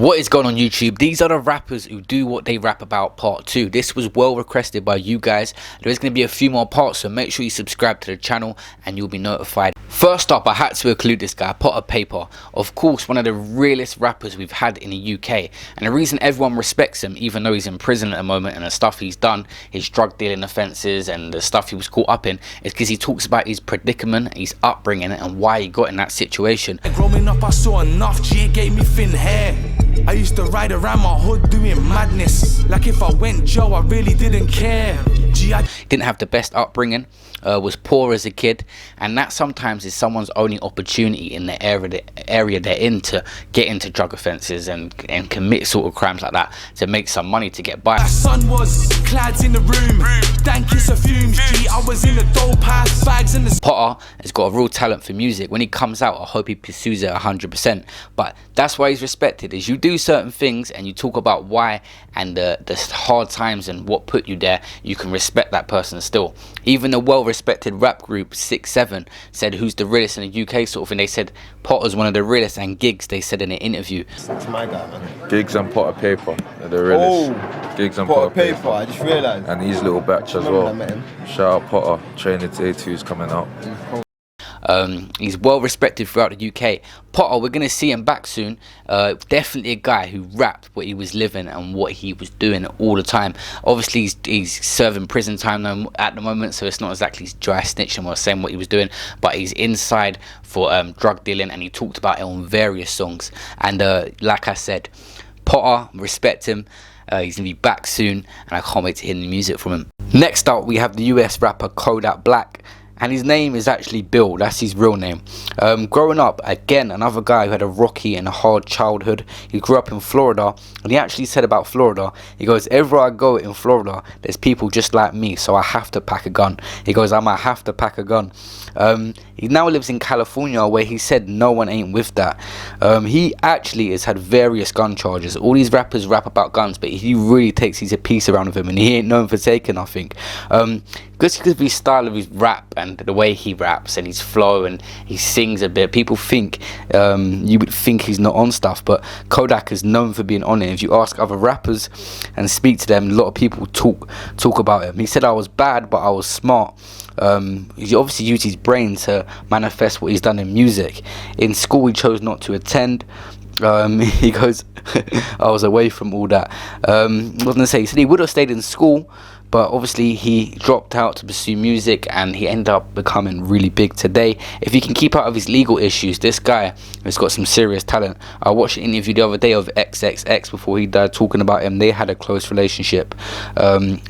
What is going on YouTube? These are the rappers who do what they rap about part 2. This was well requested by you guys. There is going to be a few more parts, so make sure you subscribe to the channel and you'll be notified. First up, I had to include this guy, Payper. Of course, one of the realest rappers we've had in the UK. And the reason everyone respects him, even though he's in prison at the moment and the stuff he's done, his drug dealing offences and the stuff he was caught up in, is because he talks about his predicament, his upbringing and why he got in that situation. Growing up I saw enough, G gave me thin hair. I used to ride around my hood doing madness. Like if I went Joe, I really didn't care. Didn't have the best upbringing, was poor as a kid, and that sometimes is someone's only opportunity in the area they're in to get into drug offences and commit sort of crimes like that to make some money to get by. My son was clads in the room, dankest of fumes, G, I was in the dope house, bags in the... Potter has got a real talent for music. When he comes out, I hope he pursues it 100%, but that's why he's respected. Is you do certain things and you talk about why and the hard times and what put you there, you can respect that person still. Even the well-respected rap group 6-7 said who's the realest in the UK sort of thing. They said Potter's one of the realest, and Gigs, they said in an interview. That's my guy, man. Gigs and Potter Payper, they're the realest. Oh, Gigs and Potter Payper, I just realised. And his little batch as well. Shout out Potter, Training to A2's coming out. He's well respected throughout the UK. Potter, we're going to see him back soon. Definitely a guy who rapped what he was living and what he was doing all the time. Obviously he's serving prison time at the moment, so it's not exactly dry snitching or saying what he was doing, but he's inside for drug dealing, and he talked about it on various songs. And like I said, Potter, respect him. He's going to be back soon, and I can't wait to hear the music from him. Next up, we have the US rapper Kodak Black. And his name is actually Bill, that's his real name. Growing up, again, another guy who had a rocky and a hard childhood. He grew up in Florida, and he actually said about Florida, he goes, everywhere I go in Florida, there's people just like me, so I have to pack a gun. He goes, I might have to pack a gun. He now lives in California, where he said no one ain't with that. He actually has had various gun charges. All these rappers rap about guns, but he really takes his piece around with him, and he ain't known for taking nothing. Just because of his style of his rap and the way he raps and his flow and he sings a bit, people think you would think he's not on stuff, but Kodak is known for being on it. If you ask other rappers and speak to them, a lot of people talk about him. He said, I was bad but I was smart. He obviously used his brain to manifest what he's done in music. In school he chose not to attend. He goes, I was away from all that. I was gonna say, he said he would have stayed in school, but obviously he dropped out to pursue music, and he ended up becoming really big today. If he can keep out of his legal issues, this guy has got some serious talent. I watched an interview the other day of XXX before he died, talking about him. They had a close relationship.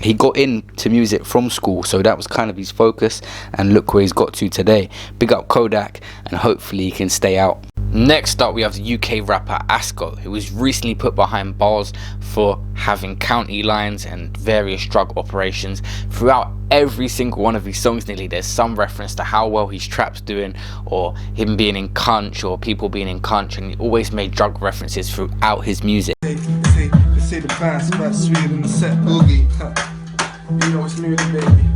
He got into music from school, so that was kind of his focus, and look where he's got to today. Big up Kodak, and hopefully he can stay out. Next up, we have the UK rapper Asco, who was recently put behind bars for having county lines and various drug operations. Throughout every single one of his songs nearly, there's some reference to how well his trap's doing, or him being in Cunch, or people being in Cunch, and he always made drug references throughout his music. They say the band's quite sweet in the set boogie. You know it's music, baby.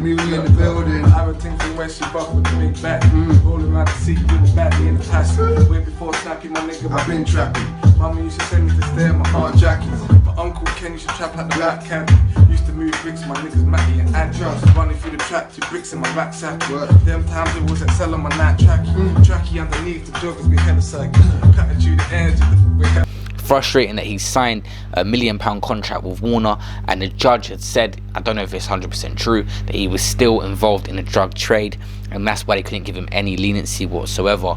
Music in the building. I would think from where she buck with the big back. Rolling around the seat with the back in the passenger. Way before snapping, my nigga, I've been trapping. Mama used to send me to stay at my Aunt Jackie's. But Uncle Ken used to trap at the Black Cabin. Used to move bricks, my niggas Matty and Andrew. Running through the trap to bricks in my rucksack. Them times it was selling my night tracky. Tracky underneath the joggers, we had a cycle. Cutting through the edge of the... Frustrating that he signed a £1 million contract with Warner, and the judge had said, I don't know if it's 100% true, that he was still involved in the drug trade, and that's why they couldn't give him any leniency whatsoever.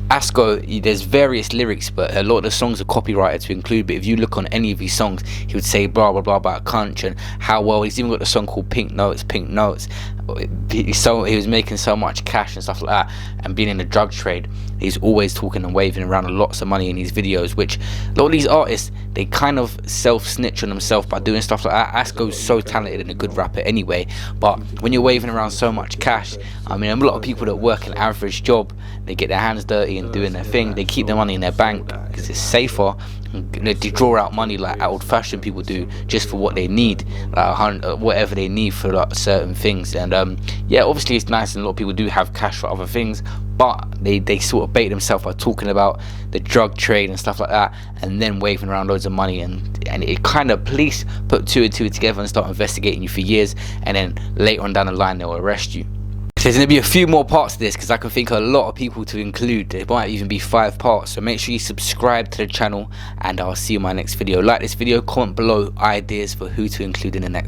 Asco, there's various lyrics, but a lot of the songs are copyrighted to include, but if you look on any of his songs, he would say blah blah blah about Cunch and how well. He's even got a song called Pink Notes. He was making so much cash and stuff like that, and being in the drug trade, he's always talking and waving around lots of money in his videos, which a lot of these artists, they kind of self-snitch on themselves by doing stuff like that. Asco's so talented and a good rapper anyway, but when you're waving around so much cash, I mean, a lot of people that work an average job, they get their hands dirty and doing their thing, they keep their money in their bank because it's safer, they draw out money like old-fashioned people do, just for what they need, like whatever they need for like certain things. And yeah, obviously it's nice, and a lot of people do have cash for other things, but they sort of bait themselves by talking about the drug trade and stuff like that, and then waving around loads of money, and it kind of, police put two and two together and start investigating you for years, and then later on down the line they'll arrest you. There's going to be a few more parts to this, because I can think of a lot of people to include. There might even be 5 parts, so make sure you subscribe to the channel, and I'll see you in my next video. Like this video, comment below ideas for who to include in the next one.